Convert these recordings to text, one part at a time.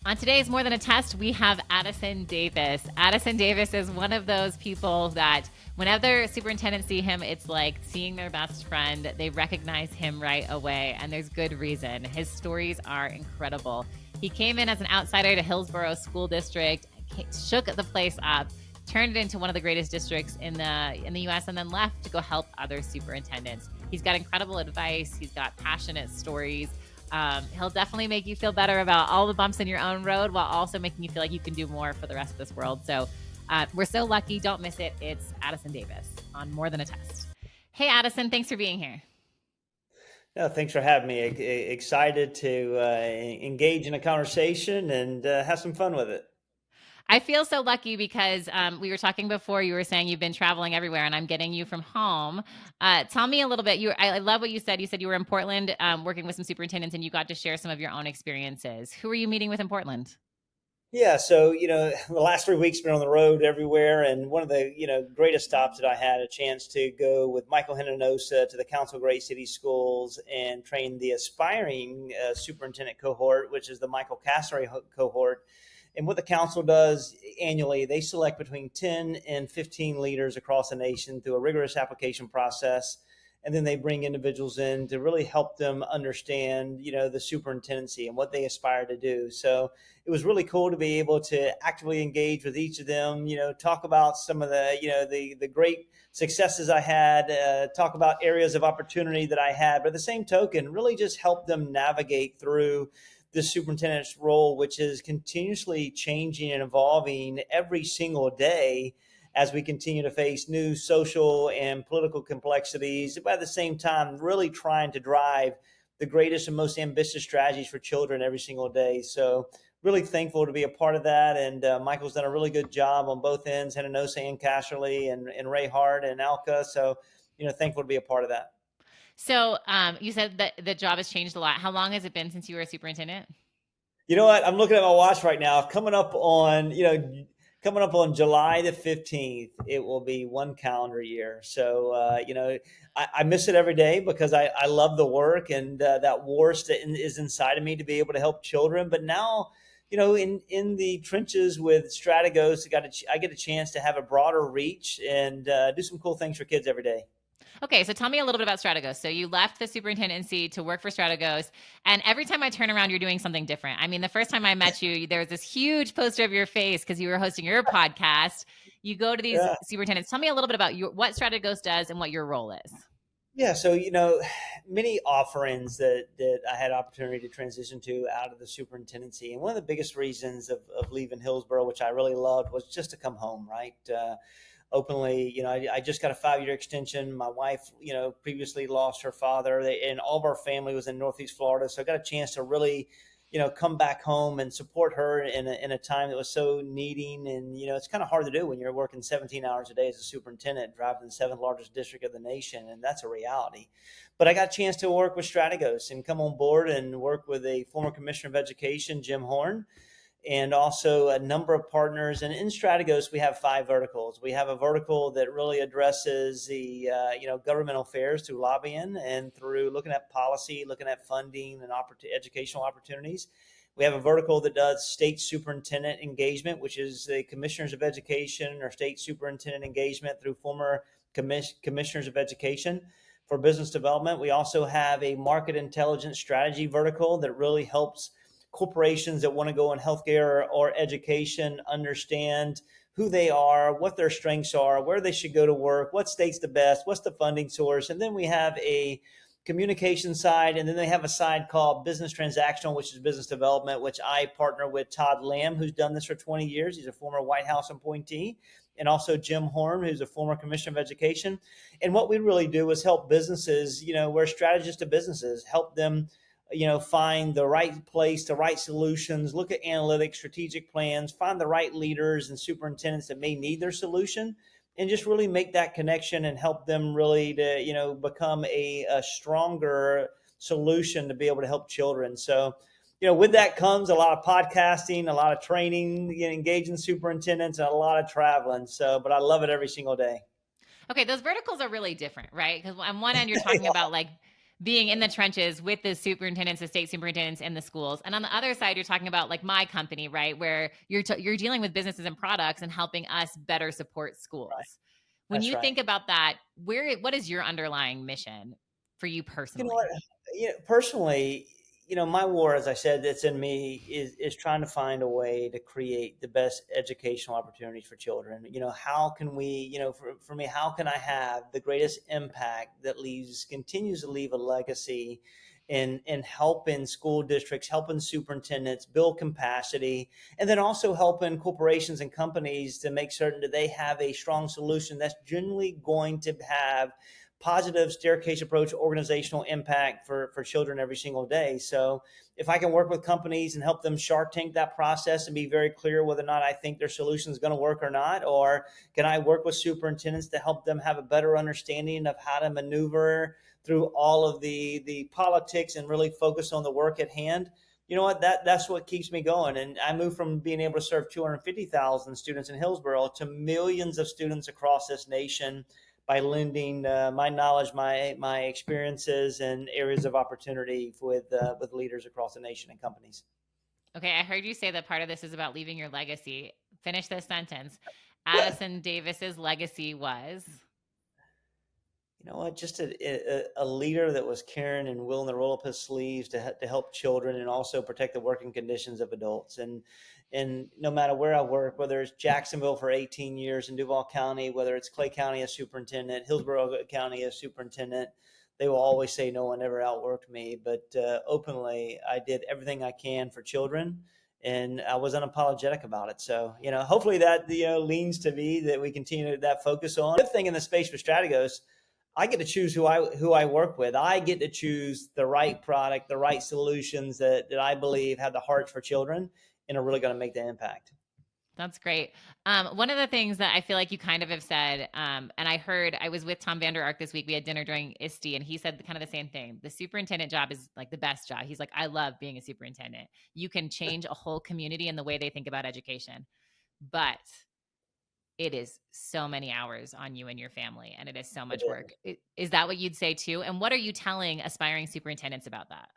On today's More Than a Test, we have Addison Davis. Addison Davis is one of those people that whenever superintendents see him, it's like seeing their best friend. They recognize him right away, and there's good reason. His stories are incredible. He came in as an outsider to Hillsborough School District, shook the place up, turned it into one of the greatest districts in the U.S., and then left to go help other superintendents. He's got incredible advice. He's got passionate stories. He'll definitely make you feel better about all the bumps in your own road while also making you feel like you can do more for the rest of this world. So we're so lucky. Don't miss it. It's Addison Davis on More Than a Test. Hey, Addison, thanks for being here. No, thanks for having me. Excited to engage in a conversation and have some fun with it. I feel so lucky because we were talking before. You were saying you've been traveling everywhere, and I'm getting you from home. Tell me a little bit. I love what you said. You said you were in Portland working with some superintendents, and you got to share some of your own experiences. Who are you meeting with in Portland? Yeah, so the last 3 weeks been on the road everywhere, and one of the greatest stops that I had a chance to go with Michael Hinonosa to the Council of Great City Schools and train the aspiring superintendent cohort, which is the Michael Cassary cohort. And what the council does annually, they select between 10 and 15 leaders across the nation through a rigorous application process. And then they bring individuals in to really help them understand, the superintendency and what they aspire to do. So it was really cool to be able to actively engage with each of them, talk about some of the great successes I had, talk about areas of opportunity that I had, but at the same token, really just help them navigate through the superintendent's role, which is continuously changing and evolving every single day as we continue to face new social and political complexities, but at the same time, really trying to drive the greatest and most ambitious strategies for children every single day. So really thankful to be a part of that. And Michael's done a really good job on both ends, Hinonosa and Casserly and Ray Hart and Alka. So, thankful to be a part of that. So you said that the job has changed a lot. How long has it been since you were a superintendent? You know what? I'm looking at my watch right now. Coming up on July the 15th, it will be one calendar year. So, I miss it every day because I love the work and that warmth that is inside of me to be able to help children. But now, in the trenches with Stratagos, I get a chance to have a broader reach and do some cool things for kids every day. Okay, so tell me a little bit about Stratagos. So you left the superintendency to work for Stratagos, and every time I turn around, you're doing something different. I mean, the first time I met you, there was this huge poster of your face because you were hosting your podcast. You go to these Yeah. superintendents. Tell me a little bit about what Stratagos does and what your role is. Yeah, so many offerings that I had opportunity to transition to out of the superintendency, and one of the biggest reasons of leaving Hillsborough, which I really loved, was just to come home, right? Openly, I just got a 5-year extension. My wife, previously lost her father, and all of our family was in Northeast Florida, so I got a chance to really, come back home and support her in a time that was so needing. And it's kind of hard to do when you're working 17 hours a day as a superintendent, driving the seventh largest district of the nation, and that's a reality. But I got a chance to work with Stratagos and come on board and work with a former commissioner of education, Jim Horn, and also a number of partners. And in Stratagos, we have 5 verticals. We have a vertical that really addresses the governmental affairs through lobbying and through looking at policy, looking at funding and educational opportunities. We have a vertical that does state superintendent engagement, which is the commissioners of education or state superintendent engagement through former commissioners of education for business development. We also have a market intelligence strategy vertical that really helps corporations that want to go in healthcare or education understand who they are, what their strengths are, where they should go to work, what state's the best, what's the funding source. And then we have a communication side, and then they have a side called business transactional, which is business development, which I partner with Todd Lamb, who's done this for 20 years. He's a former White House appointee, and also Jim Horn, who's a former commissioner of education. And what we really do is help businesses, we're strategists to businesses, help them find the right place, the right solutions, look at analytics, strategic plans, find the right leaders and superintendents that may need their solution, and just really make that connection and help them really to, become a stronger solution to be able to help children. So, with that comes a lot of podcasting, a lot of training, engaging superintendents, and a lot of traveling. So, but I love it every single day. Okay, those verticals are really different, right? Because on one end, you're talking about like being in the trenches with the superintendents, the state superintendents in the schools. And on the other side, you're talking about like my company, right? Where you're dealing with businesses and products and helping us better support Right. schools. When That's you right. think about that, what is your underlying mission for you You know what? personally? Personally, my war, as I said, that's in me is trying to find a way to create the best educational opportunities for children. How can we, for me, how can I have the greatest impact that continues to leave a legacy in helping school districts, helping superintendents build capacity, and then also helping corporations and companies to make certain that they have a strong solution that's generally going to have positive staircase approach organizational impact for children every single day. So if I can work with companies and help them Shark Tank that process and be very clear whether or not I think their solution is going to work or not, or can I work with superintendents to help them have a better understanding of how to maneuver through all of the politics and really focus on the work at hand. You know what, that's what keeps me going. And I moved from being able to serve 250,000 students in Hillsborough to millions of students across this nation by lending my knowledge, my experiences, and areas of opportunity with leaders across the nation and companies. Okay, I heard you say that part of this is about leaving your legacy. Finish this sentence. Addison Davis's legacy was. You know what? Just a leader that was caring and willing to roll up his sleeves to help children and also protect the working conditions of adults. And no matter where I work, whether it's Jacksonville for 18 years in Duval County, whether it's Clay County as superintendent, Hillsborough County as superintendent, they will always say no one ever outworked me. But openly, I did everything I can for children, and I was unapologetic about it. So hopefully that leans to me that we continue that focus on. The thing in the space for Stratagos, I get to choose who I work with. I get to choose the right product, the right solutions that I believe have the hearts for children and are really going to make the impact. That's great. One of the things that I feel like you kind of have said, and I was with Tom Vander Ark this week. We had dinner during ISTE, and he said kind of the same thing. The superintendent job is like the best job. He's like, I love being a superintendent. You can change a whole community and the way they think about education, but it is so many hours on you and your family, and it is so much work. Is that what you'd say too? And what are you telling aspiring superintendents about that?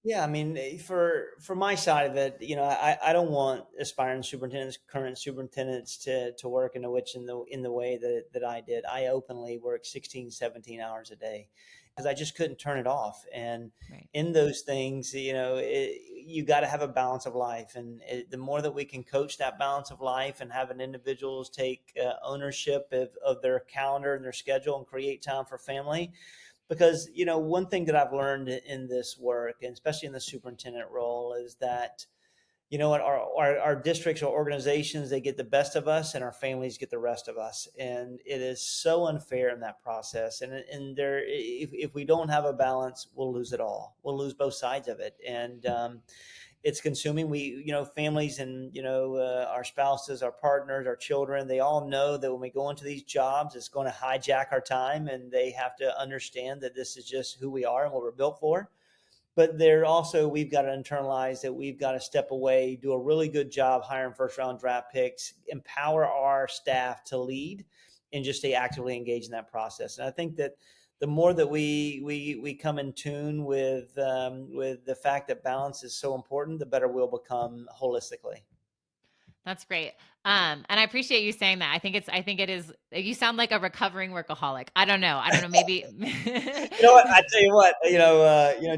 Yeah, I mean, for my side of it, I don't want aspiring superintendents, current superintendents to work in the way that I did. I openly worked 16, 17 hours a day because I just couldn't turn it off. And Right. in those things, you got to have a balance of life. And the more that we can coach that balance of life and having individuals take ownership of their calendar and their schedule and create time for family, because one thing that I've learned in this work, and especially in the superintendent role, is that what our districts or organizations, they get the best of us and our families get the rest of us, and it is so unfair in that process. And there, if we don't have a balance, we'll lose it all. We'll lose both sides of it. And it's consuming. Families and our spouses, our partners, our children, they all know that when we go into these jobs, it's going to hijack our time, and they have to understand that this is just who we are and what we're built for. But we've got to internalize that we've got to step away, do a really good job hiring first round draft picks, empower our staff to lead, and just stay actively engaged in that process. And I think that the more that we come in tune with the fact that balance is so important, the better we'll become holistically. That's great. And I appreciate you saying that. I think it is, you sound like a recovering workaholic. I don't know. Maybe. I tell you what,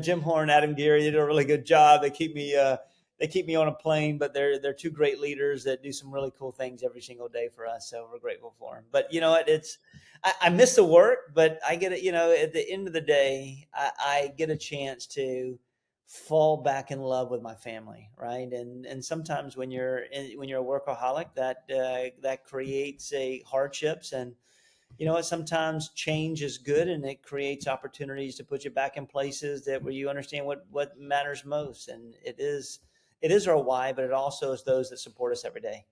Jim Horn, Adam Geary, they do a really good job. They keep me on a plane, but they're two great leaders that do some really cool things every single day for us. So we're grateful for them. But I miss the work, but I get it. At the end of the day, I get a chance to fall back in love with my family, right? And sometimes when you're a workaholic, that creates hardships. And sometimes change is good, and it creates opportunities to put you back in places where you understand what matters most. And it is our why, but it also is those that support us every day.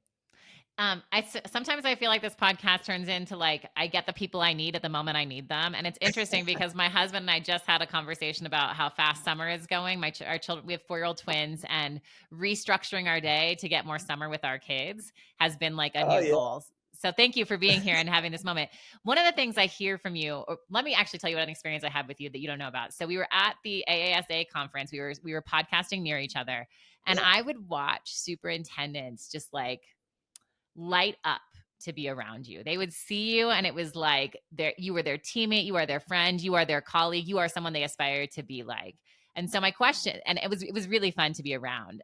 Sometimes I feel like this podcast turns into like, I get the people I need at the moment I need them. And it's interesting because my husband and I just had a conversation about how fast summer is going. Our children, we have 4-year-old twins, and restructuring our day to get more summer with our kids has been like a Oh new yeah, goal. So thank you for being here and having this moment. One of the things I hear from you, or let me actually tell you what an experience I had with you that you don't know about. So we were at the AASA conference. We were podcasting near each other, and Yeah. I would watch superintendents just like light up to be around you. They would see you and it was like you were their teammate, you are their friend, you are their colleague, you are someone they aspire to be like. And so my question, and it was really fun to be around.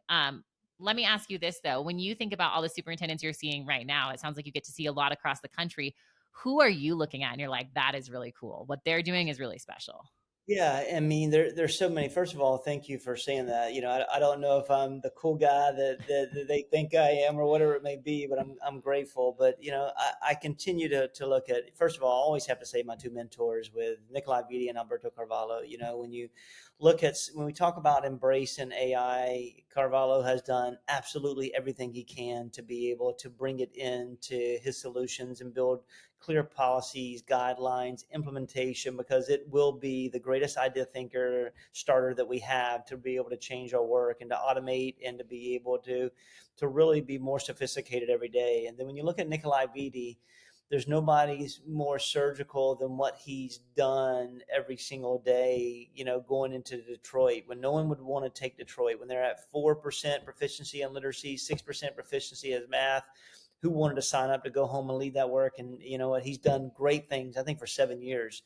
Let me ask you this though. When you think about all the superintendents you're seeing right now, it sounds like you get to see a lot across the country. Who are you looking at and you're like, that is really cool. What they're doing is really special. Yeah, I mean, there's so many. First of all, thank you for saying that. I don't know if I'm the cool guy that they think I am or whatever it may be, but I'm grateful. But I continue to look at. First of all, I always have to say my two mentors with Nikolai Vitti and Alberto Carvalho. When you when we talk about embracing AI, Carvalho has done absolutely everything he can to be able to bring it into his solutions and build clear policies, guidelines, implementation, because it will be the greatest idea thinker starter that we have to be able to change our work and to automate and to be able to really be more sophisticated every day. And then when you look at Nikolai Vitti, there's nobody's more surgical than what he's done every single day, going into Detroit when no one would want to take Detroit, when they're at 4% proficiency in literacy, 6% proficiency as math. Who wanted to sign up to go home and lead that work? And you know what? He's done great things, I think, for 7 years.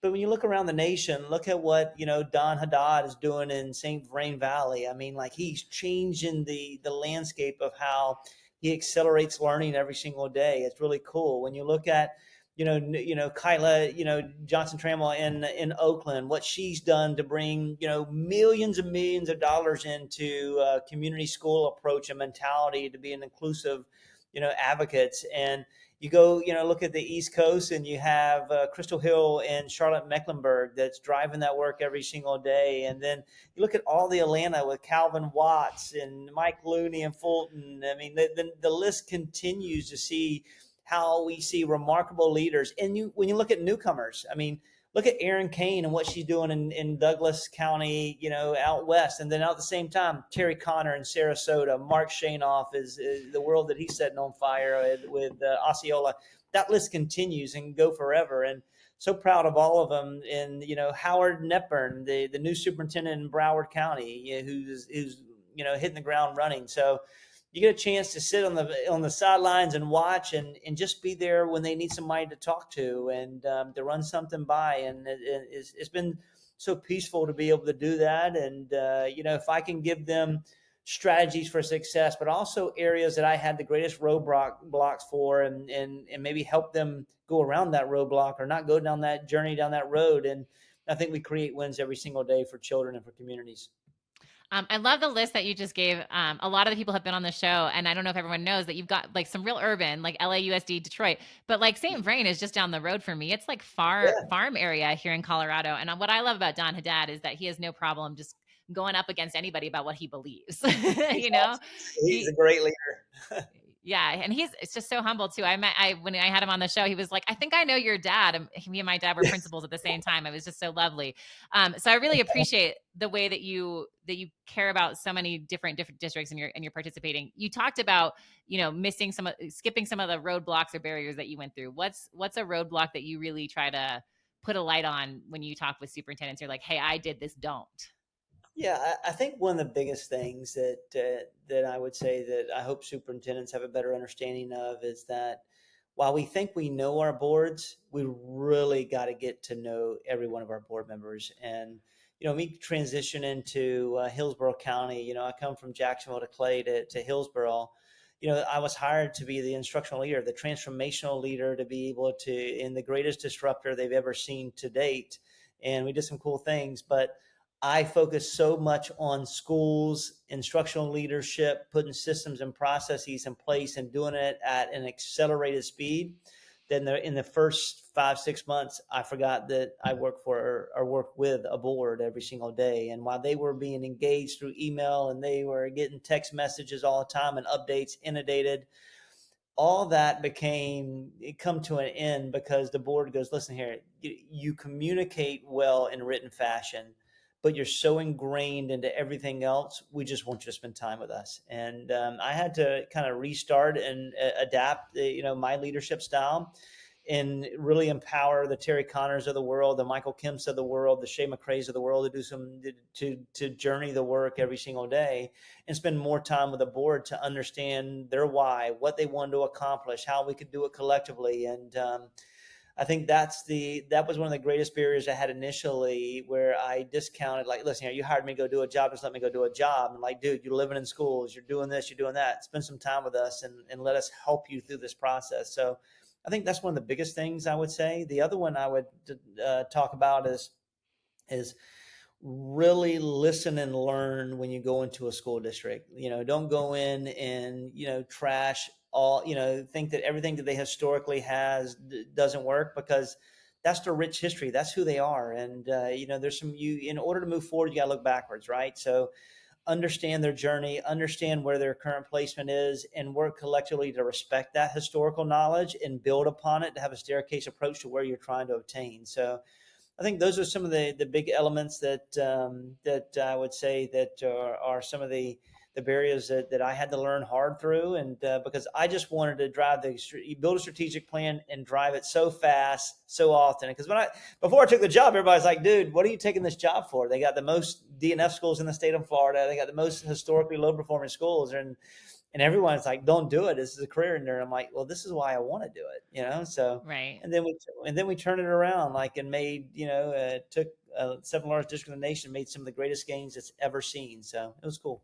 But when you look around the nation, look at what, Don Haddad is doing in St. Vrain Valley. I mean, like he's changing the landscape of how he accelerates learning every single day. It's really cool. When you look at, Kyla, Johnson Trammell in Oakland, what she's done to bring, millions and millions of dollars into community school approach and mentality to be an inclusive, advocates. And you go, look at the East Coast and you have Crystal Hill and Charlotte Mecklenburg that's driving that work every single day. And then you look at all the Atlanta with Calvin Watts and Mike Looney and Fulton. I mean, the list continues to see how we see remarkable leaders. And when you look at newcomers, I mean, look at Erin Kane and what she's doing in Douglas County, out west. And then at the same time, Terry Connor in Sarasota, Mark Shanoff is the world that he's setting on fire with Osceola. That list continues and go forever. And so proud of all of them. And, Howard Nepburn, the new superintendent in Broward County, who's hitting the ground running. So you get a chance to sit on the sidelines and watch and just be there when they need somebody to talk to and to run something by. And it's been so peaceful to be able to do that. And, if I can give them strategies for success, but also areas that I had the greatest roadblocks for and maybe help them go around that roadblock or not go down that journey, down that road. And I think we create wins every single day for children and for communities. I love the list that you just gave. A lot of the people have been on the show, and I don't know if everyone knows that you've got like some real urban, like LAUSD, Detroit, but like St. Vrain is just down the road for me. It's like farm area here in Colorado. And what I love about Don Haddad is that he has no problem just going up against anybody about what he believes. He's awesome. He's a great leader. Yeah, and it's just so humble too. When I had him on the show, he was like, "I think I know your dad." And me and my dad were principals at the same time. It was just so lovely. So I really appreciate the way that you care about so many different districts and you're participating. You talked about skipping some of the roadblocks or barriers that you went through. What's a roadblock that you really try to put a light on when you talk with superintendents? You're like, "Hey, I did this. Don't." Yeah, I think one of the biggest things that I would say that I hope superintendents have a better understanding of is that while we think we know our boards, we really got to get to know every one of our board members. And me transition into Hillsborough County. I come from Jacksonville to Clay to Hillsborough. I was hired to be the instructional leader, the transformational leader, to be able to, in the greatest disruptor they've ever seen to date. And we did some cool things, but I focus so much on schools, instructional leadership, putting systems and processes in place and doing it at an accelerated speed. Then in the first 5-6 months, I forgot that I work for or work with a board every single day. And while they were being engaged through email and they were getting text messages all the time and updates inundated, all that come to an end because the board goes, listen here, you communicate well in written fashion, but you're so ingrained into everything else. We just want you to spend time with us. And I had to kind of restart and adapt, my leadership style and really empower the Terry Connors of the world, the Michael Kemps of the world, the Shay McCrae's of the world to do to journey the work every single day and spend more time with the board to understand their why, what they wanted to accomplish, how we could do it collectively. And I think that was one of the greatest barriers I had initially, where I discounted, like, listen, you hired me to go do a job, just let me go do a job. I'm like, dude, you're living in schools, you're doing this, you're doing that. Spend some time with us and let us help you through this process. So I think that's one of the biggest things I would say. The other one I would talk about is really listen and learn when you go into a school district. Don't go in and trash all, think that everything that they historically has doesn't work, because that's their rich history, that's who they are. And there's some, you in order to move forward, you got to look backwards, right? So understand their journey, understand where their current placement is, and work collectively to respect that historical knowledge and build upon it to have a staircase approach to where you're trying to obtain. So I think those are some of the big elements that I would say that are some of the barriers that I had to learn hard through. And because I just wanted to build a strategic plan and drive it so fast, so often. Because before I took the job, everybody's like, dude, what are you taking this job for? They got the most DNF schools in the state of Florida. They got the most historically low performing schools. And everyone's like, don't do it, this is a career in there. I'm like, well, this is why I want to do it. So Right. and then we turned it around, like, and made, took seven largest district in the nation, made some of the greatest gains it's ever seen. So it was cool.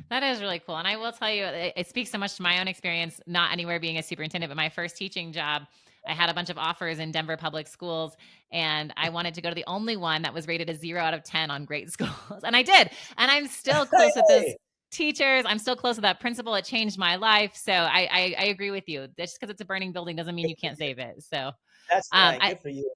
That is really cool. And I will tell you, it speaks so much to my own experience, not anywhere being a superintendent, but my first teaching job, I had a bunch of offers in Denver public schools, and I wanted to go to the only one that was rated a 0 out of 10 on great schools. And I did. And I'm still close with those Hey, teachers. I'm still close with that principal. It changed my life. So I agree with you. Just because it's a burning building doesn't mean you can't save it. So that's right. I, Good for you.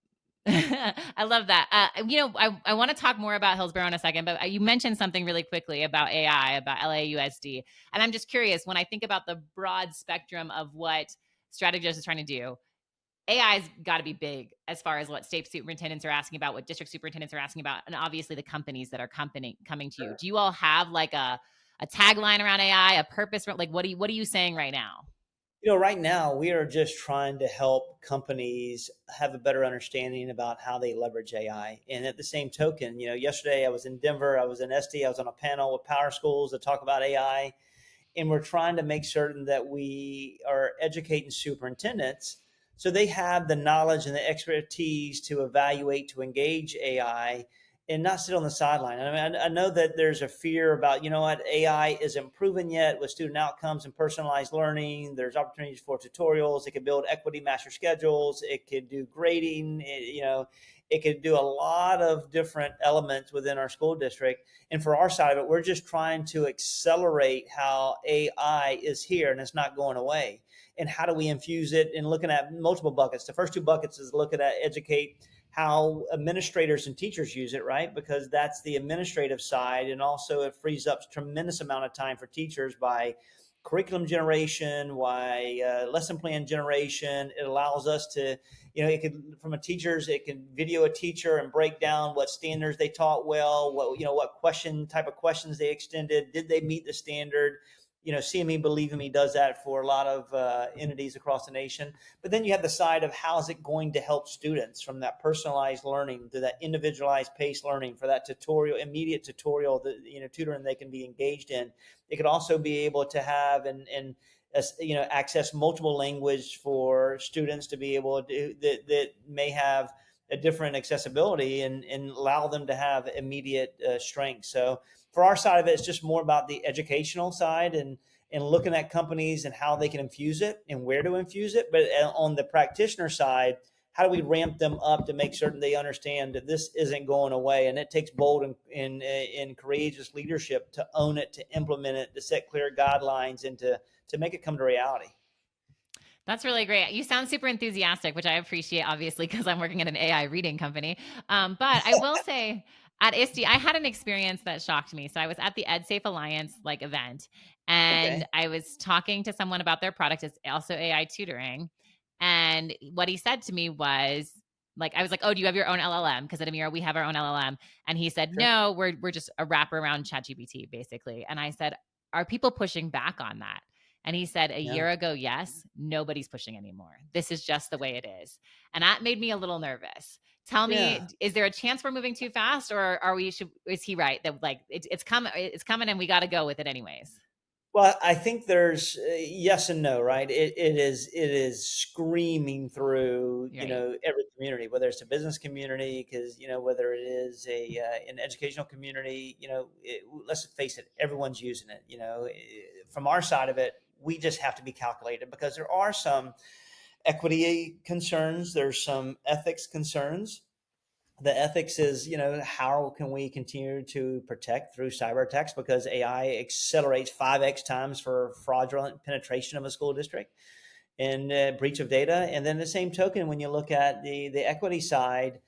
I love that. I want to talk more about Hillsborough in a second, but you mentioned something really quickly about AI, about LAUSD. And I'm just curious, when I think about the broad spectrum of what Stratagos is trying to do, AI's got to be big as far as what state superintendents are asking about, what district superintendents are asking about, and obviously the companies that are coming to you. Do you all have like a tagline around AI, a purpose? Like, what are you saying right now? Right now we are just trying to help companies have a better understanding about how they leverage AI. And at the same token, yesterday I was in Denver, I was in SD, I was on a panel with power schools to talk about AI. And we're trying to make certain that we are educating superintendents so they have the knowledge and the expertise to evaluate, to engage AI, and not sit on the sideline. I mean, I know that there's a fear about, what, AI isn't proven yet with student outcomes and personalized learning. There's opportunities for tutorials. It could build equity master schedules. It could do grading. It could do a lot of different elements within our school district. And for our side of it, we're just trying to accelerate how AI is here and it's not going away. And how do we infuse it, and looking at multiple buckets. The first two buckets is looking at educate how administrators and teachers use it, right? Because that's the administrative side. And also it frees up tremendous amount of time for teachers by curriculum generation, by lesson plan generation. It allows us to, it could, from a teacher's, it can video a teacher and break down what standards they taught well, what type of questions they extended, did they meet the standard. CME Believe in Me does that for a lot of entities across the nation. But then you have the side of how's it going to help students, from that personalized learning to that individualized pace learning, for that immediate tutorial, tutoring they can be engaged in. It could also be able to have and access multiple language for students to be able to that may have a different accessibility, and allow them to have immediate strength. So for our side of it, it's just more about the educational side and looking at companies and how they can infuse it and where to infuse it. But on the practitioner side, how do we ramp them up to make certain they understand that this isn't going away? And it takes bold and courageous leadership to own it, to implement it, to set clear guidelines, and to make it come to reality. That's really great. You sound super enthusiastic, which I appreciate, obviously, because I'm working at an AI reading company. But I will say, at ISTE, I had an experience that shocked me. So I was at the EdSafe Alliance event, and Okay. I was talking to someone about their product. It's also AI tutoring, and what he said to me was, Like, I was like, oh, do you have your own LLM? Because at Amira, we have our own LLM. And he said, Sure. no, we're just a wrapper around ChatGPT, basically. And I said, are people pushing back on that? And he said, a Yeah. year ago, yes, nobody's pushing anymore. This is just the way it is. And that made me a little nervous. Tell Yeah. me, is there a chance we're moving too fast, or are we? Is he right that like it's coming? It's coming, and we got to go with it anyways. Well, I think there's yes and no, right? It is screaming through, Right. every community, whether it's a business community, because whether it is an educational community, let's face it, everyone's using it. From our side of it, we just have to be calculated because there are some equity concerns, there's some ethics concerns. The ethics is, how can we continue to protect through cyber attacks, because AI accelerates 5x times for fraudulent penetration of a school district and breach of data. And then the same token, when you look at the equity side,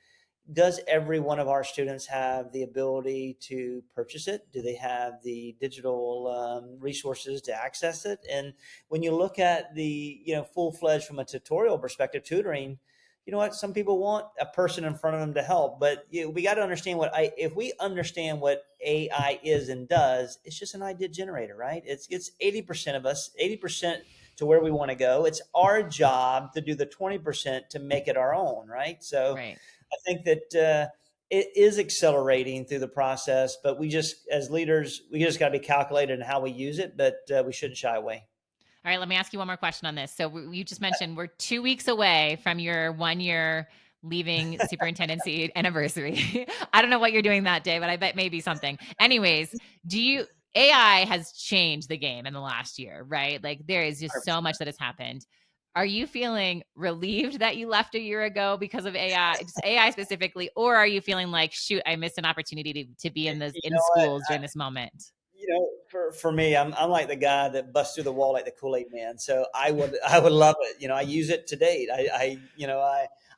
does every one of our students have the ability to purchase it? Do they have the digital resources to access it? And when you look at the, full-fledged from a tutorial perspective, tutoring, you know what? Some people want a person in front of them to help, but we got to understand if we understand what AI is and does, it's just an idea generator, right? It's 80% of us, 80% to where we want to go. It's our job to do the 20% to make it our own, right? So Right. I think that it is accelerating through the process, but we just, as leaders, we just got to be calculated in how we use it, but we shouldn't shy away. All right, let me ask you one more question on this. So you just mentioned we're 2 weeks away from your 1 year leaving superintendency anniversary. I don't know what you're doing that day, but I bet maybe something. Anyways, AI has changed the game in the last year, right? Like there is just so 100%. much that has happened. Are you feeling relieved that you left a year ago because of AI, just AI specifically, or are you feeling like, shoot, I missed an opportunity to be You in know what? schools during this moment? For me, I'm like the guy that busts through the wall like the Kool-Aid man. So I would love it. I use it to date.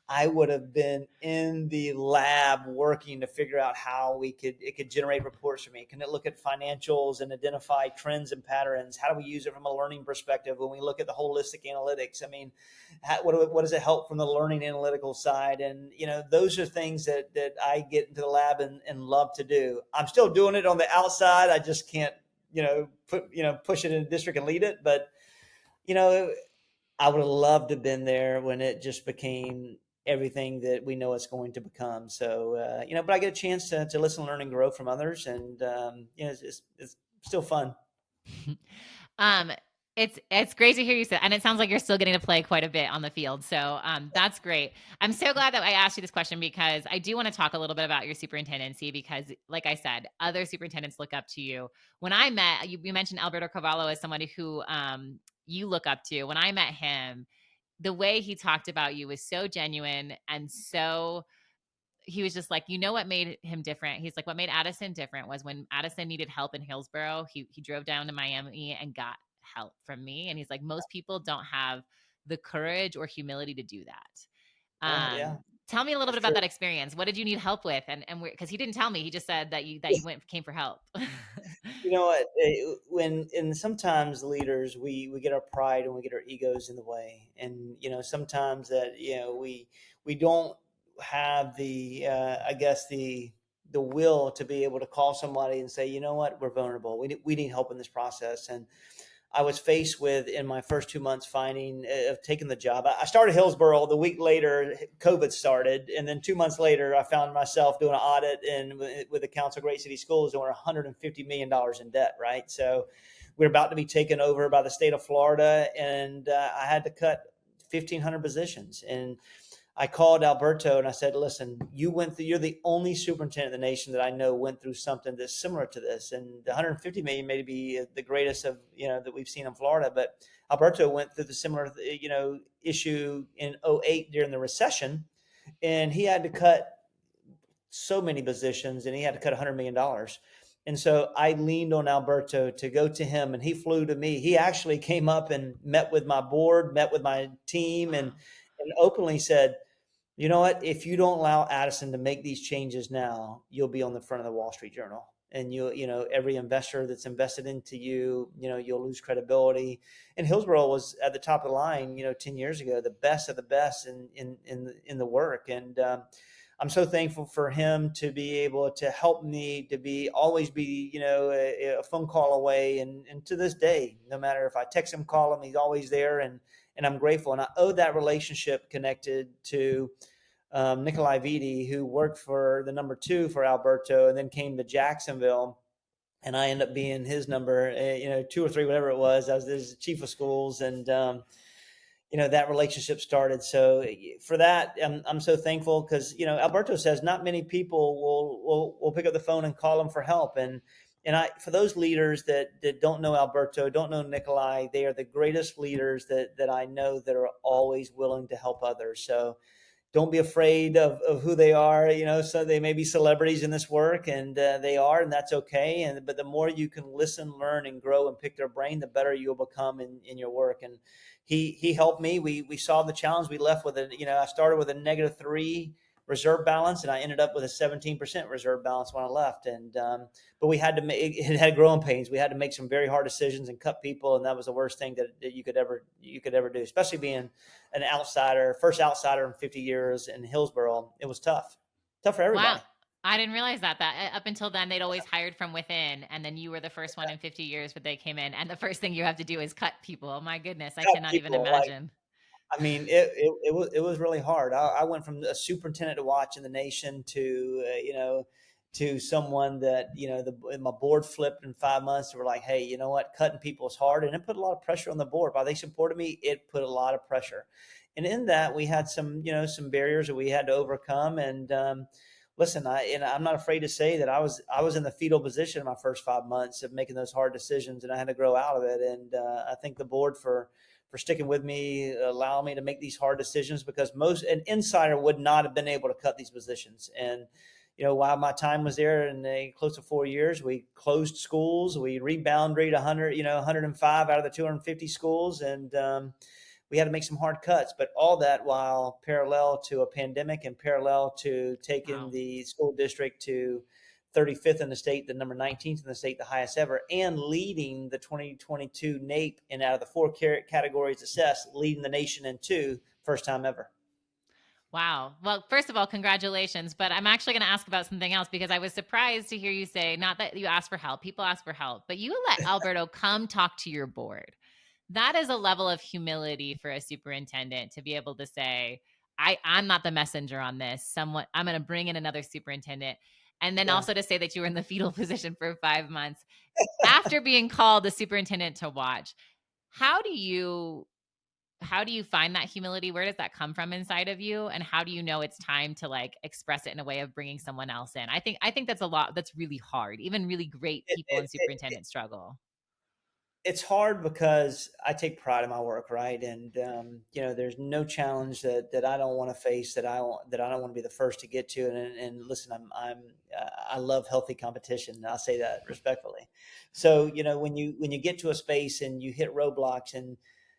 I would have been in the lab working to figure out how it could generate reports for me. Can it look at financials and identify trends and patterns? How do we use it from a learning perspective when we look at the holistic analytics? I mean, what does it help from the learning analytical side? And those are things that I get into the lab and love to do. I'm still doing it on the outside. I just can't push it in the district and lead it. But you know, I would have loved to have been there when it just became everything that we know it's going to become. So, but I get a chance to listen, learn, and grow from others, and it's still fun. um, it's great to hear you say, and it sounds like you're still getting to play quite a bit on the field. So that's great. I'm so glad that I asked you this question because I do want to talk a little bit about your superintendency because, like I said, other superintendents look up to you. When I met you, you mentioned Alberto Carvalho as somebody who you look up to. When I met him, the way he talked about you was so genuine and so he was just like, you know what made him different? He's like, what made Addison different was when Addison needed help in Hillsborough, he drove down to Miami and got help from me. And he's like, most people don't have the courage or humility to do that. Yeah, Tell me a little that's bit about true. that experience. What did you need help with? And because he didn't tell me, he just said that you came for help. You know what? When and sometimes leaders, we get our pride and we get our egos in the way, and sometimes that we don't have the I guess the will to be able to call somebody and say, you know what, we're vulnerable. We need help in this process. And I was faced with in my first 2 months finding of taking the job. I started Hillsborough. The week later, COVID started, and then 2 months later, I found myself doing an audit and with the Council of Great City Schools, and we're $150 million in debt. Right, so we're about to be taken over by the state of Florida, and I had to cut 1,500 positions. And I called Alberto and I said, listen, you're the only superintendent in the nation that I know went through something that's similar to this. And the 150 million may be the greatest of, that we've seen in Florida, but Alberto went through the similar, issue in '08 during the recession, and he had to cut so many positions and he had to cut $100 million. And so I leaned on Alberto to go to him, and he flew to me. He actually came up and met with my board, met with my team, and Wow. openly said, you know what? If you don't allow Addison to make these changes now, you'll be on the front of the Wall Street Journal. and every investor that's invested into you, you'll lose credibility. And Hillsborough was at the top of the line, 10 years ago, the best of the best in the work. And I'm so thankful for him to be able to help me to always be, a phone call away. And to this day, no matter if I text him, call him, he's always there. And I'm grateful. And I owe that relationship connected to Nikolai Viti, who worked for the number 2 for Alberto and then came to Jacksonville. And I ended up being his number, 2 or 3, whatever it was. I was his chief of schools. And, that relationship started. So for that, I'm so thankful because, Alberto says not many people will pick up the phone and call him for help. And for those leaders that don't know Alberto, don't know Nikolai, they are the greatest leaders that I know that are always willing to help others. So don't be afraid of who they are. So they may be celebrities in this work, and they are, and that's okay. But the more you can listen, learn, and grow and pick their brain, the better you'll become in your work. And he helped me. We saw the challenge. We left with I started with a -3 reserve balance, and I ended up with a 17% reserve balance when I left. And but we had to make it had growing pains. We had to make some very hard decisions and cut people, and that was the worst thing that you could ever do, especially being an outsider, first outsider in 50 years in Hillsborough. It was tough for everybody. Wow. I didn't realize that up until then they'd always hired from within, and then you were the first one in 50 years but they came in, and the first thing you have to do is cut people. Oh my goodness, I Cut cannot even people, like, imagine. I mean, it was really hard. I went from a superintendent to watch in the nation to to someone that my board flipped in 5 months. They were like, hey, you know what, cutting people is hard, and it put a lot of pressure on the board. While they supported me, it put a lot of pressure, and in that we had some barriers that we had to overcome. And listen, I'm not afraid to say that I was in the fetal position in my first 5 months of making those hard decisions, and I had to grow out of it. And I thank the board for sticking with me, allowing me to make these hard decisions, because an insider would not have been able to cut these positions. And while my time was there in close to 4 years, we closed schools, we reboundaried 105 out of the 250 schools, and we had to make some hard cuts. But all that while parallel to a pandemic and parallel to taking Wow. the school district to 35th in the state, the number 19th in the state, the highest ever, and leading the 2022 NAEP, and out of the 4 categories assessed, leading the nation in 2, first time ever. Wow. Well, first of all, congratulations. But I'm actually going to ask about something else, because I was surprised to hear you say, not that you asked for help, people ask for help, but you let Alberto come talk to your board. That is a level of humility for a superintendent to be able to say, I'm not the messenger on this. I'm going to bring in another superintendent. And then Yeah. also to say that you were in the fetal position for 5 months after being called the superintendent to watch. How do you find that humility? Where does that come from inside of you? And how do you know it's time to express it in a way of bringing someone else in? I think that's a lot. That's really hard. Even really great It, people it, and it, superintendents struggle. it's hard because I take pride in my work, right? And there's no challenge that I don't want to face, that I don't want to be the first to get to. And listen, I love healthy competition. I'll say that respectfully. So when you get to a space and you hit roadblocks, and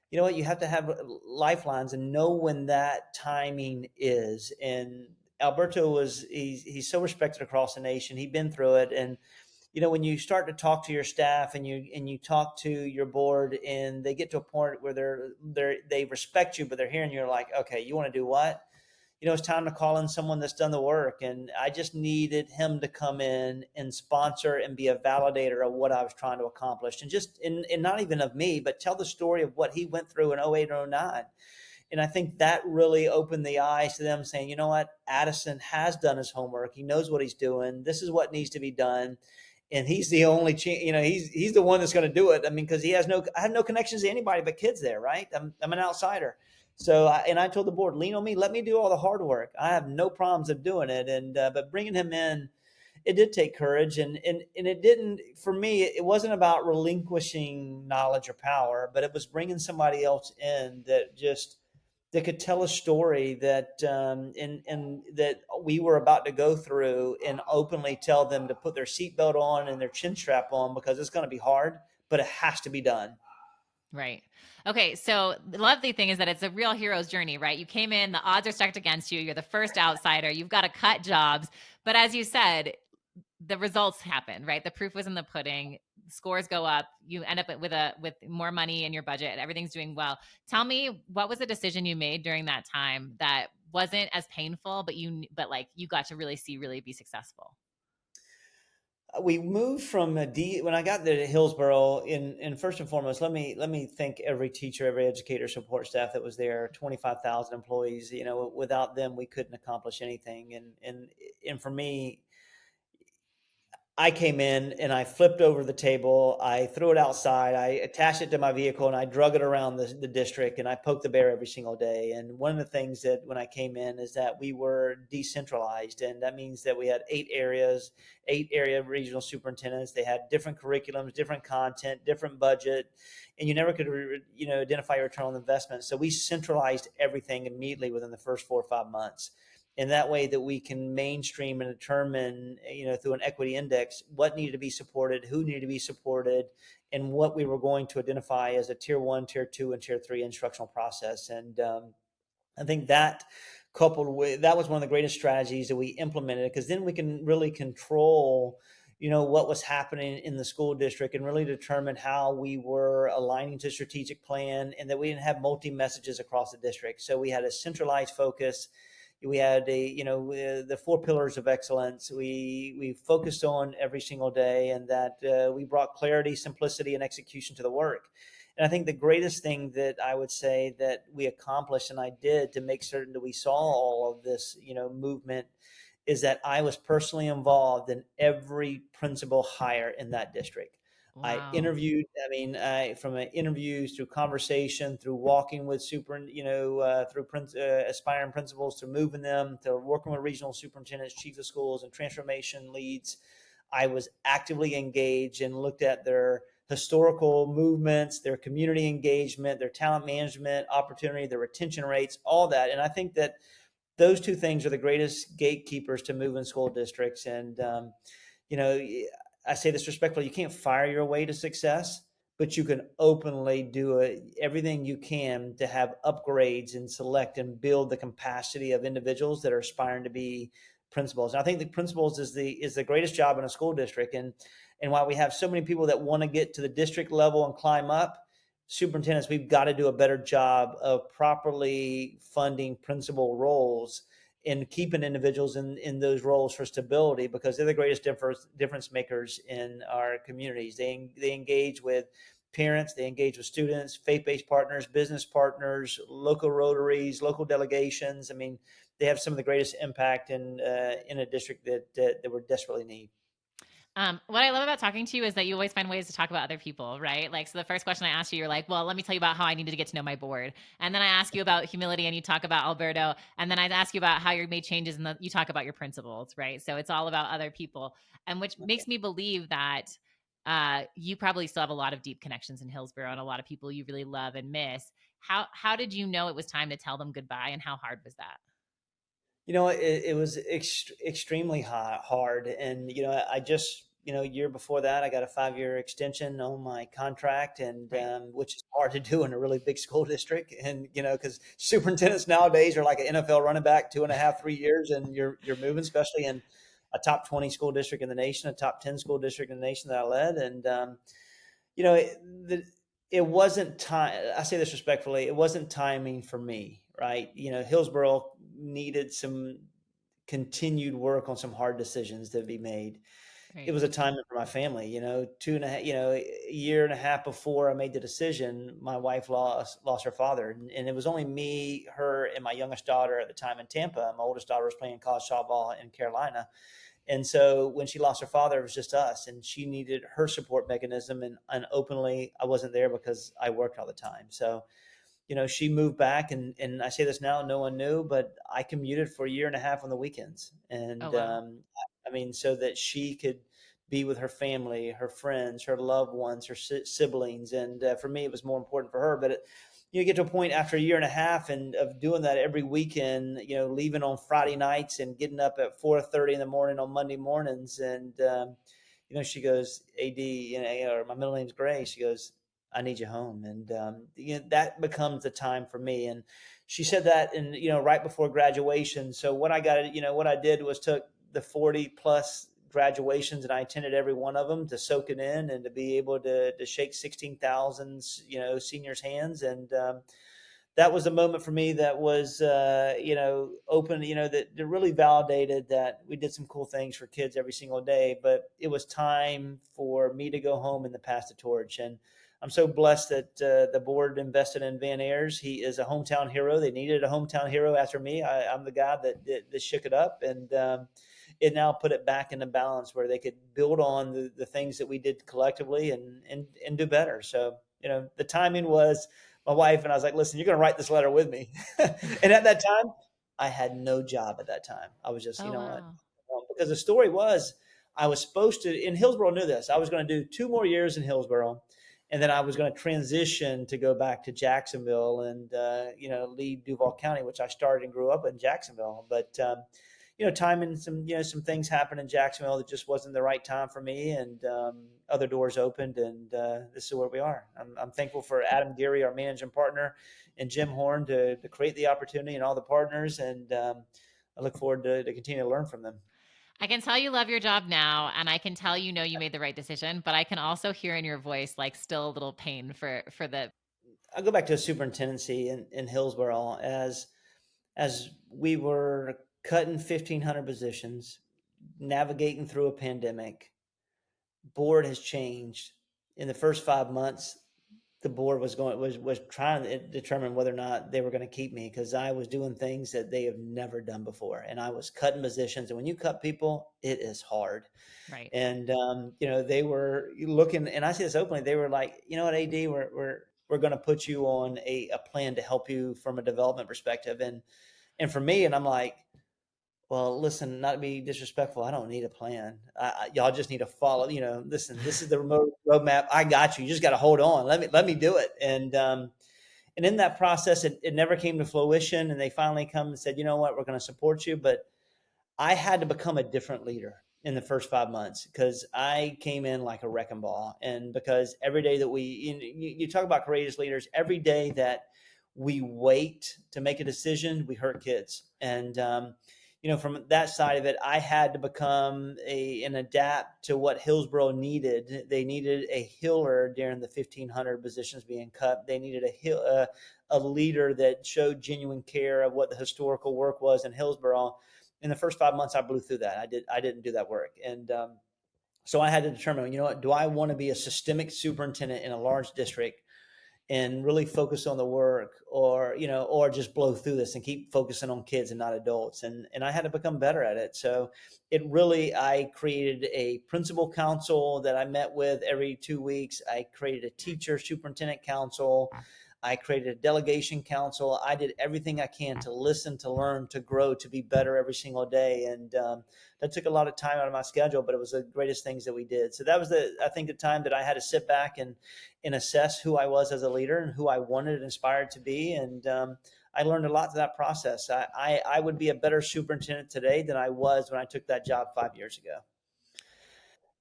you know what, you have to have lifelines and know when that timing is. And Alberto he's so respected across the nation. He'd been through it. And when you start to talk to your staff and you talk to your board, and they get to a point where they respect you, but they're hearing you're like, okay, you want to do what? It's time to call in someone that's done the work. And I just needed him to come in and sponsor and be a validator of what I was trying to accomplish. And not even of me, but tell the story of what he went through in 08 and 09. And I think that really opened the eyes to them, saying, you know what, Addison has done his homework. He knows what he's doing. This is what needs to be done. And he's the only, he's the one that's going to do it. I mean, because I have no connections to anybody but kids there, right? I'm an outsider. So, I told the board, lean on me, let me do all the hard work. I have no problems of doing it. And, but bringing him in, it did take courage, and it didn't, for me, it wasn't about relinquishing knowledge or power, but it was bringing somebody else in that could tell a story that and that we were about to go through, and openly tell them to put their seatbelt on and their chin strap on, because it's going to be hard, but it has to be done. Right. Okay. So the lovely thing is that it's a real hero's journey, right? You came in, the odds are stacked against you. You're the first outsider. You've got to cut jobs. But as you said, the results happen, right? The proof was in the pudding. Scores go up. You end up with more money in your budget. Everything's doing well. Tell me, what was a decision you made during that time that wasn't as painful, but like you got to really be successful? We moved from when I got there to Hillsborough. In first and foremost, let me thank every teacher, every educator, support staff that was there. 25,000 employees. Without them, we couldn't accomplish anything. And for me, I came in and I flipped over the table. I threw it outside. I attached it to my vehicle and I drug it around the district, and I poked the bear every single day. And one of the things that when I came in is that we were decentralized. And that means that we had 8 areas, 8 area regional superintendents. They had different curriculums, different content, different budget, and you never could, identify your return on investment. So we centralized everything immediately within the first 4 or 5 months. In that way that we can mainstream and determine, through an equity index, what needed to be supported, who needed to be supported, and what we were going to identify as a tier 1, tier 2, and tier 3 instructional process. And I think that that was one of the greatest strategies that we implemented, because then we can really control, what was happening in the school district and really determine how we were aligning to strategic plan, and that we didn't have multi messages across the district. So we had a centralized focus. We had the 4 pillars of excellence. We focused on every single day, and that we brought clarity, simplicity, and execution to the work. And I think the greatest thing that I would say that we accomplished, and I did to make certain that we saw all of this, movement, is that I was personally involved in every principal hire in that district. I Wow. interviewed, from interviews through conversation, through walking with aspiring principals, to moving them, to working with regional superintendents, chief of schools, and transformation leads. I was actively engaged and looked at their historical movements, their community engagement, their talent management opportunity, their retention rates, all that. And I think that those two things are the greatest gatekeepers to moving school districts. And you know, I say this respectfully, you can't fire your way to success, but you can openly do everything you can to have upgrades and select and build the capacity of individuals that are aspiring to be principals. And I think the principals is the greatest job in a school district. And while we have so many people that want to get to the district level and climb up, superintendents, we've got to do a better job of properly funding principal roles and keeping individuals in those roles for stability, because they're the greatest difference makers in our communities. They engage with parents, they engage with students, faith-based partners, business partners, local rotaries, local delegations. I mean, they have some of the greatest impact in a district that we desperately need. What I love about talking to you is that you always find ways to talk about other people, right? Like, so the first question I asked you, you're like, well, let me tell you about how I needed to get to know my board. And then I ask you about humility and you talk about Alberto. And then I ask you about how you made changes and you talk about your principles, right? So it's all about other people. And which makes me believe that you probably still have a lot of deep connections in Hillsborough and a lot of people you really love and miss. How did you know it was time to tell them goodbye, and how hard was that? It was extremely hard. And, I just, year before that, I got a 5-year extension on my contract, and Right. which is hard to do in a really big school district. And, because superintendents nowadays are like an NFL running back, 2.5, 3 years, and you're moving, especially in a top 20 school district in the nation, a top 10 school district in the nation that I led. And, you know, it, it wasn't time. I say this respectfully. It wasn't timing for me, right? Hillsborough needed some continued work on some hard decisions to be made. It Right. was a time for my family. 2.5, a year and a half before I made the decision, my wife lost her father, and it was only me, her, and my youngest daughter at the time in Tampa. My oldest daughter was playing college softball in Carolina, and so when she lost her father, it was just us, and she needed her support mechanism. And openly, I wasn't there because I worked all the time. So, she moved back, and I say this now, no one knew, but I commuted for a year and a half on the weekends. Oh, And wow. so that she could be with her family, her friends, her loved ones, her siblings. And for me, it was more important for her. But you get to a point after a year and a half and of doing that every weekend, leaving on Friday nights and getting up at 4:30 in the morning on Monday mornings. And, she goes, AD, or my middle name's Gray. She goes, I need you home. And, that becomes the time for me. And she said that right before graduation. So what I did was took the 40 plus graduations, and I attended every one of them to soak it in and to be able to shake 16,000, seniors' hands. And that was a moment for me that was, open, that really validated that we did some cool things for kids every single day. But it was time for me to go home and to pass the torch. And I'm so blessed that the board invested in Van Ayers. He is a hometown hero. They needed a hometown hero after me. I'm the guy that shook it up, and it now put it back into balance where they could build on the things that we did collectively and do better. So, the timing was my wife, and I was like, listen, you're going to write this letter with me. And at that time, I had no job at that time. I was just, Oh, wow. because the story was I was supposed to, in Hillsborough knew this, I was going to do 2 more years in Hillsborough. And then I was going to transition to go back to Jacksonville and, lead Duval County, which I started and grew up in Jacksonville. But, time and some things happened in Jacksonville that just wasn't the right time for me, and other doors opened, and this is where we are. I'm thankful for Adam Geary, our managing partner, and Jim Horn to create the opportunity, and all the partners, and I look forward to continue to learn from them. I can tell you love your job now, and I can tell you made the right decision, but I can also hear in your voice like still a little pain for the. I'll go back to the superintendency in Hillsborough as we were cutting 1,500 positions, navigating through a pandemic. Board has changed. In the first 5 months, the board was trying to determine whether or not they were going to keep me, because I was doing things that they have never done before, and I was cutting positions. And when you cut people, it is hard. Right. And they were looking, and I say this openly. They were like, you know what, AD, we're going to put you on a plan to help you from a development perspective. And for me, and I'm like, well, listen, not to be disrespectful, I don't need a plan. Y'all just need to follow. Listen, this is the remote roadmap. I got you. You just got to hold on. Let me do it. And in that process, it never came to fruition. And they finally come and said, you know what, we're going to support you. But I had to become a different leader in the first 5 months, because I came in like a wrecking ball. And because every day that you talk about courageous leaders, every day that we wait to make a decision, we hurt kids. And from that side of it, I had to become and adapt to what Hillsborough needed. They needed a healer during the 1,500 positions being cut. They needed a leader that showed genuine care of what the historical work was in Hillsborough. In the first 5 months, I blew through that. I didn't do that work. And so I had to determine, do I want to be a systemic superintendent in a large district and really focus on the work, or just blow through this and keep focusing on kids and not adults. And I had to become better at it. So I created a principal council that I met with every 2 weeks. I created a teacher superintendent council. I created a delegation council. I did everything I can to listen, to learn, to grow, to be better every single day. And that took a lot of time out of my schedule, but it was the greatest things that we did. So that was I think the time that I had to sit back and assess who I was as a leader and who I wanted and inspired to be. And I learned a lot through that process. I would be a better superintendent today than I was when I took that job 5 years ago.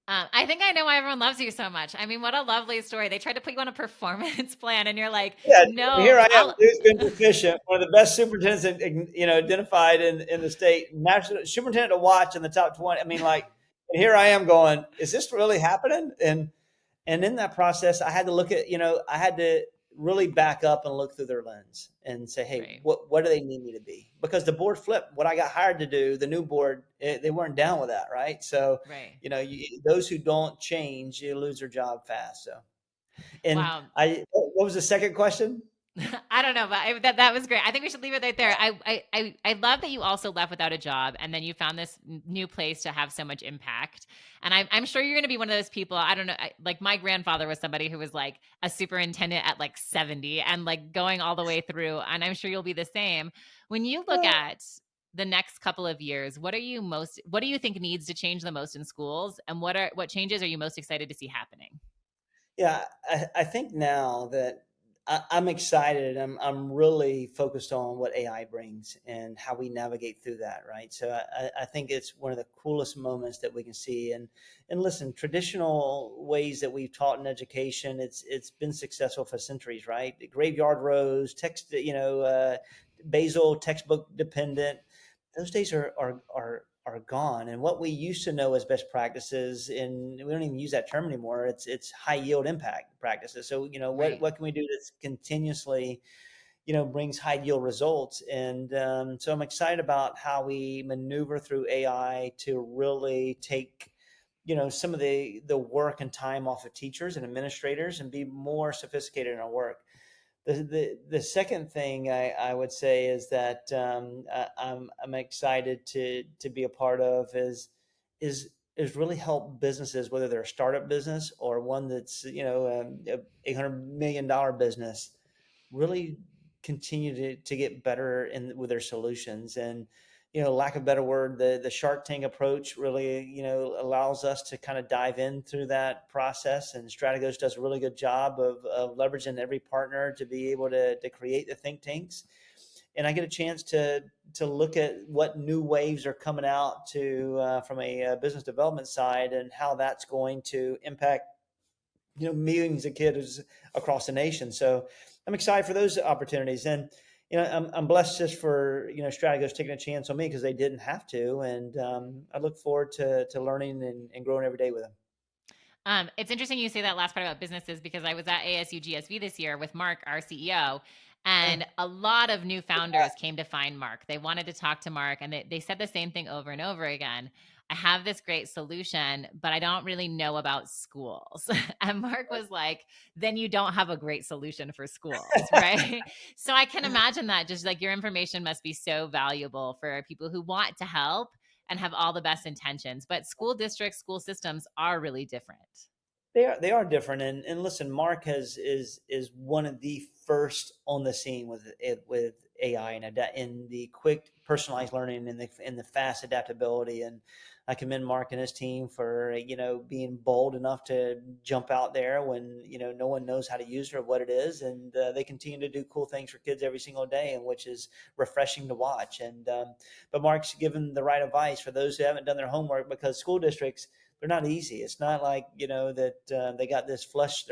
I think I know why everyone loves you so much. I mean, what a lovely story. They tried to put you on a performance plan, and you're like, yeah, no. Here I am, who's been proficient, one of the best superintendents, identified in the state, national superintendent to watch in the top 20. I mean, and here I am going, is this really happening? And in that process, I had to look at, I had to really back up and look through their lens and say, hey, right. what do they need me to be? Because the board flipped. What I got hired to do, the new board, they weren't down with that, right? So, right. Those who don't change, you lose their job fast. So, and wow. What was the second question? I don't know, but that was great. I think we should leave it right there. I love that you also left without a job, and then you found this new place to have so much impact. And I'm sure you're going to be one of those people. I don't know. Like my grandfather was somebody who was like a superintendent at like 70 and like going all the way through. And I'm sure you'll be the same. When you look at the next couple of years, what do you think needs to change the most in schools, and what changes are you most excited to see happening? Yeah, I think now that I'm excited. I'm really focused on what AI brings and how we navigate through that, right? So I think it's one of the coolest moments that we can see. And listen, traditional ways that we've taught in education, it's been successful for centuries, right? The graveyard rows, basal textbook dependent. Those days are are gone. And what we used to know as best practices, and we don't even use that term anymore, it's high yield impact practices. So, Right. what can we do that's continuously, brings high yield results? And so I'm excited about how we maneuver through AI to really take, some of the work and time off of teachers and administrators and be more sophisticated in our work. The second thing I would say is that I'm excited to be a part of is really help businesses, whether they're a startup business or one that's a $800 million business, really continue to get better in with their solutions. And lack of a better word, the Shark Tank approach really allows us to kind of dive in through that process. And Stratagos does a really good job of leveraging every partner to be able to create the think tanks. And I get a chance to look at what new waves are coming out to from a business development side, and how that's going to impact millions of kids across the nation. So I'm excited for those opportunities. And I'm blessed just for Stratagos taking a chance on me, because they didn't have to. And I look forward to learning and growing every day with them. It's interesting you say that last part about businesses, because I was at ASU GSV this year with Mark, our CEO, and a lot of new founders came to find Mark. They wanted to talk to Mark, and they said the same thing over and over again. I have this great solution, but I don't really know about schools. And Mark was like, then you don't have a great solution for schools, right? So I can imagine that, just like your information must be so valuable for people who want to help and have all the best intentions. But school districts, school systems are really different. They are different. And listen, Mark is one of the first on the scene with AI and in the quick personalized learning and the fast adaptability. And I commend Mark and his team for being bold enough to jump out there when no one knows how to use it or what it is. And they continue to do cool things for kids every single day, and which is refreshing to watch. And but Mark's given the right advice for those who haven't done their homework, because school districts, they're not easy. It's not like that they got they're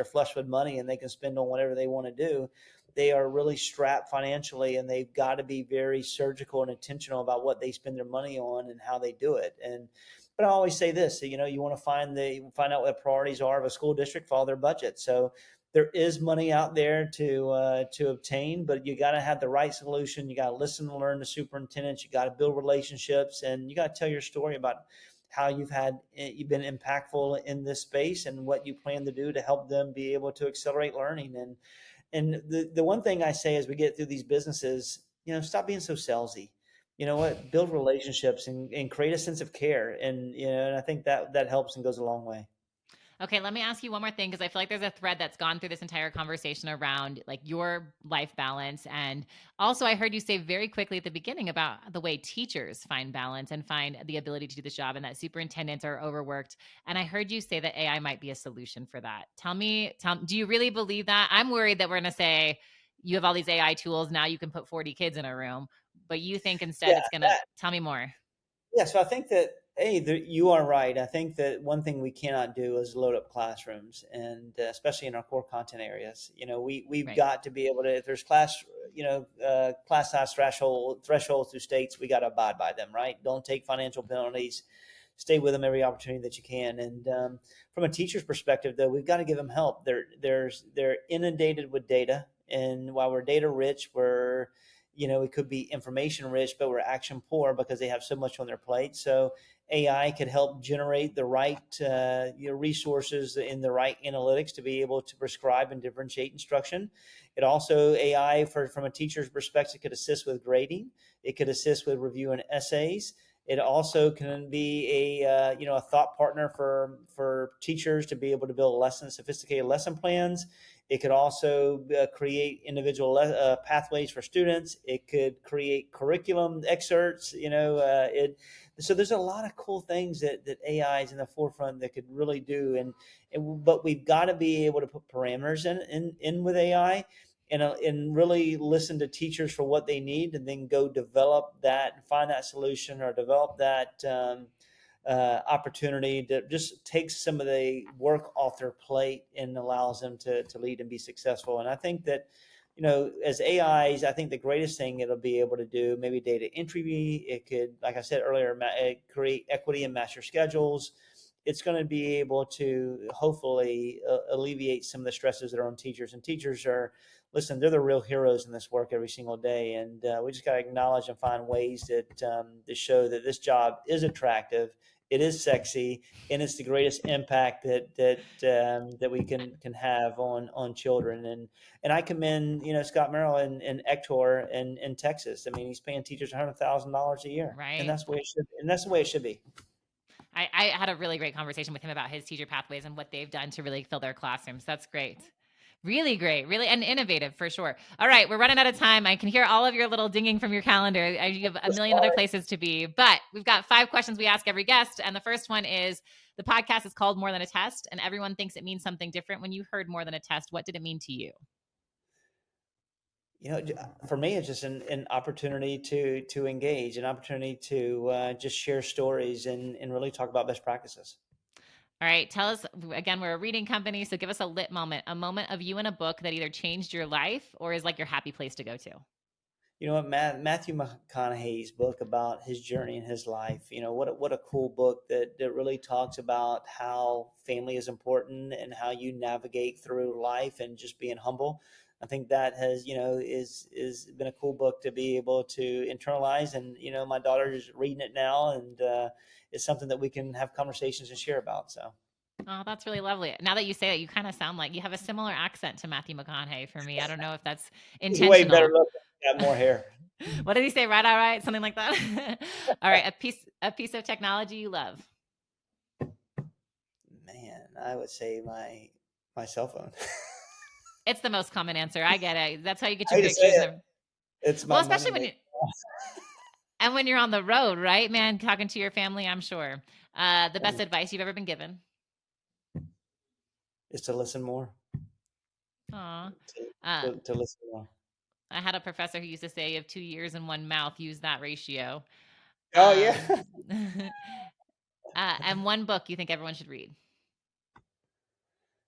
flush with money and they can spend on whatever they want to do. They are really strapped financially, and they've got to be very surgical and intentional about what they spend their money on and how they do it. And but I always say this: you want to find out what the priorities are of a school district, follow their budget. So there is money out there to obtain, but you got to have the right solution. You got to listen and learn the superintendents. You got to build relationships, and you got to tell your story about how you've been impactful in this space and what you plan to do to help them be able to accelerate learning. And the one thing I say as we get through these businesses, stop being so salesy. You know what? Build relationships and create a sense of care. And I think that helps and goes a long way. Okay, let me ask you one more thing, because I feel like there's a thread that's gone through this entire conversation around like your life balance. And also, I heard you say very quickly at the beginning about the way teachers find balance and find the ability to do this job, and that superintendents are overworked. And I heard you say that AI might be a solution for that. Do you really believe that? I'm worried that we're going to say you have all these AI tools, now you can put 40 kids in a room, but you think instead Yeah, it's going to, tell me more. Yeah, so I think that you are right. I think that one thing we cannot do is load up classrooms, and especially in our core content areas. We've Right. got to be able to. If there's class size thresholds through states, we got to abide by them. Right? Don't take financial penalties. Stay with them every opportunity that you can. And from a teacher's perspective, though, we've got to give them help. They're inundated with data, and while we're data rich, it could be information rich, but we're action poor because they have so much on their plate. So AI could help generate the right resources in the right analytics to be able to prescribe and differentiate instruction. It also, AI from a teacher's perspective, could assist with grading. It could assist with reviewing essays. It also can be a thought partner for teachers to be able to build sophisticated lesson plans. It could also create individual pathways for students. It could create curriculum excerpts. So there's a lot of cool things that AI is in the forefront that could really do. But we've got to be able to put parameters in with AI, and really listen to teachers for what they need, and then go develop that and find that solution, or develop that opportunity to just take some of the work off their plate and allows them to lead and be successful. And I think that as AIs, I think the greatest thing it'll be able to do, maybe data entry, it could, like I said earlier, create equity and master schedules. It's going to be able to hopefully alleviate some of the stresses that are on teachers. And teachers listen, they're the real heroes in this work every single day. And we just got to acknowledge and find ways that show that this job is attractive, it is sexy, and it's the greatest impact that we can have on children. And I commend Scott Merrill and Ector in Texas. I mean, he's paying teachers $100,000 a year, Right. and that's the way it should. And that's the way it should be. I had a really great conversation with him about his teacher pathways and what they've done to really fill their classrooms. That's great. Really great, really, and innovative for sure. All right, we're running out of time. I can hear all of your little dinging from your calendar. You have a million other places to be, but we've got 5 questions we ask every guest. And the first one is, the podcast is called More Than a Test, and everyone thinks it means something different. When you heard more than a test, what did it mean to you? For me, it's just an opportunity to engage, an opportunity to just share stories and really talk about best practices. All right. Tell us, again, we're a reading company, so give us a lit moment, a moment of you in a book that either changed your life or is like your happy place to go to. You know what, Matthew McConaughey's book about his journey in his life, what a cool book that really talks about how family is important and how you navigate through life and just being humble. I think that has, is been a cool book to be able to internalize. And, my daughter is reading it now, and it's something that we can have conversations and share about. So. Oh, that's really lovely. Now that you say that, you kind of sound like you have a similar accent to Matthew McConaughey for me. I don't know if that's intentional. Way better looking, got more hair. What did he say? Right, all right, something like that. All right, a piece of technology you love. Man, I would say my cell phone. It's the most common answer. I get it. That's how you get your pictures. It's my especially when when you're on the road, right, man? Talking to your family, I'm sure. The best advice you've ever been given is to listen more. Aw. To listen more. I had a professor who used to say, "You have 2 ears and 1 mouth. Use that ratio." Oh yeah. And one book you think everyone should read.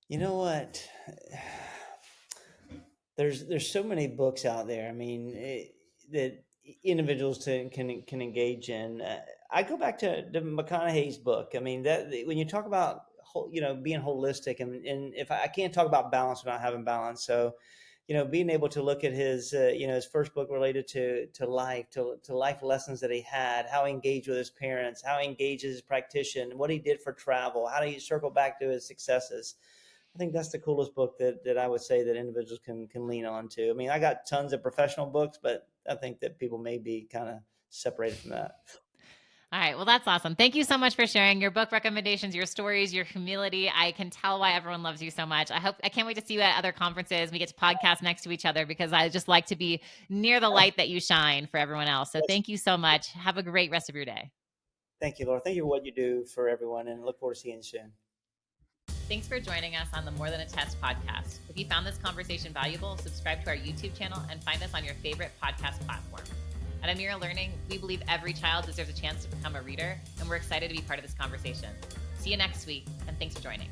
You know what? There's so many books out there. I mean, that individuals can engage in. I go back to McConaughey's book. I mean, that when you talk about being holistic, and if I can't talk about balance without having balance, so being able to look at his his first book related to life, to life lessons that he had, how he engaged with his parents, how he engaged as a practitioner, what he did for travel, how do you circle back to his successes. I think that's the coolest book that I would say that individuals can lean on to. I mean, I got tons of professional books, but I think that people may be kind of separated from that. All right. Well, that's awesome. Thank you so much for sharing your book recommendations, your stories, your humility. I can tell why everyone loves you so much. I can't wait to see you at other conferences. We get to podcast next to each other because I just like to be near the light that you shine for everyone else. So thank you so much. Have a great rest of your day. Thank you, Laura. Thank you for what you do for everyone, and look forward to seeing you soon. Thanks for joining us on the More Than a Test podcast. If you found this conversation valuable, subscribe to our YouTube channel and find us on your favorite podcast platform. At Amira Learning, we believe every child deserves a chance to become a reader, and we're excited to be part of this conversation. See you next week, and thanks for joining.